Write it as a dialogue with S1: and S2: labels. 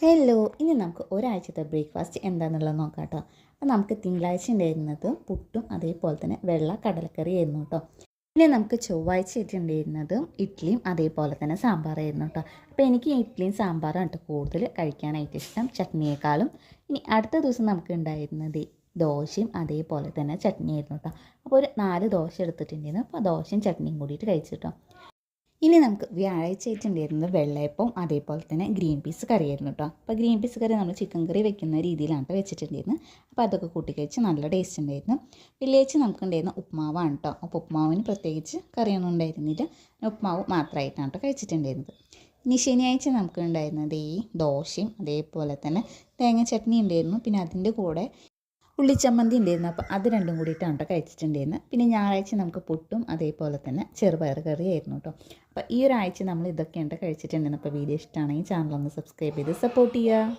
S1: Hello, ഇനി നമുക്ക് ഒരാഴ്ചത്തെ ബ്രേക്ക്ഫാസ്റ്റ് എന്താണെന്നുള്ളത് നോക്കാം കേട്ടോ. അപ്പോൾ നമുക്ക് തിങ്കളാഴ്ച ഉണ്ടായിരുന്നത് പുട്ടും അതേപോലെ തന്നെ വെള്ള കടലക്കറി ആയിരുന്നു കേട്ടോ. പിന്നെ നമുക്ക് ചൊവ്വാഴ്ച ഉണ്ടായിരുന്നത് ഇഡ്ഡലിയും അതേപോലെ തന്നെ സാമ്പാറായിരുന്നു കേട്ടോ. അപ്പോൾ എനിക്ക് ഇഡ്ഡലിയും സാമ്പാറും കേട്ടോ കൂടുതൽ കഴിക്കാനായിട്ട് ഇഷ്ടം ചട്നിയേക്കാളും. ഇനി അടുത്ത ദിവസം നമുക്ക് ഉണ്ടായിരുന്നത് ദോശയും അതേപോലെ തന്നെ ചട്നിയായിരുന്നു കേട്ടോ. അപ്പോൾ ഒരു 4 ദോശ എടുത്തിട്ടുണ്ടായിരുന്നു. അപ്പോൾ ദോശയും ചട്നിയും കൂടിയിട്ട് കഴിച്ചിട്ടോ. ഇനി നമുക്ക് വ്യാഴാഴ്ച ആയിട്ടുണ്ടായിരുന്നത് വെള്ളയപ്പം അതേപോലെ തന്നെ ഗ്രീൻ പീസ് കറിയായിരുന്നു കേട്ടോ. അപ്പോൾ ഗ്രീൻ പീസ് കറി നമ്മൾ ചിക്കൻ കറി വെക്കുന്ന രീതിയിലാണ് വെച്ചിട്ടുണ്ടായിരുന്നത്. അപ്പോൾ അതൊക്കെ കൂട്ടി കഴിച്ച് നല്ല ടേസ്റ്റ് ഉണ്ടായിരുന്നു. വെള്ളിയാഴ്ച നമുക്കുണ്ടായിരുന്ന ഉപ്മാവാണ് കേട്ടോ. അപ്പോൾ ഉപ്മാവിന് പ്രത്യേകിച്ച് കറിയൊന്നും ഉണ്ടായിരുന്നില്ല, ഉപ്മാവ് മാത്രമായിട്ടാണ് കേട്ടോ കഴിച്ചിട്ടുണ്ടായിരുന്നത്. ഇനി ശനിയാഴ്ച നമുക്ക് ഉണ്ടായിരുന്നത് ഈ ദോശയും അതേപോലെ തന്നെ തേങ്ങ ചട്നി ഉണ്ടായിരുന്നു. പിന്നെ അതിൻ്റെ കൂടെ ഉള്ളിച്ചമ്മന്തി ഉണ്ടായിരുന്നു. അപ്പോൾ അത് രണ്ടും കൂടിയിട്ടാണ് കേട്ടോ കഴിച്ചിട്ടുണ്ടായിരുന്നത്. പിന്നെ ഞായറാഴ്ച നമുക്ക് പുട്ടും അതേപോലെ തന്നെ ചെറുപയർ കറിയായിരുന്നു കേട്ടോ. അപ്പോൾ ഈ ഒരാഴ്ച നമ്മൾ ഇതൊക്കെയാണ് കഴിച്ചിട്ടുണ്ടായിരുന്നു. അപ്പോൾ വീഡിയോ ഇഷ്ടമാണെങ്കിൽ ചാനൽ ഒന്ന് സബ്സ്ക്രൈബ് ചെയ്ത് സപ്പോർട്ട് ചെയ്യുക.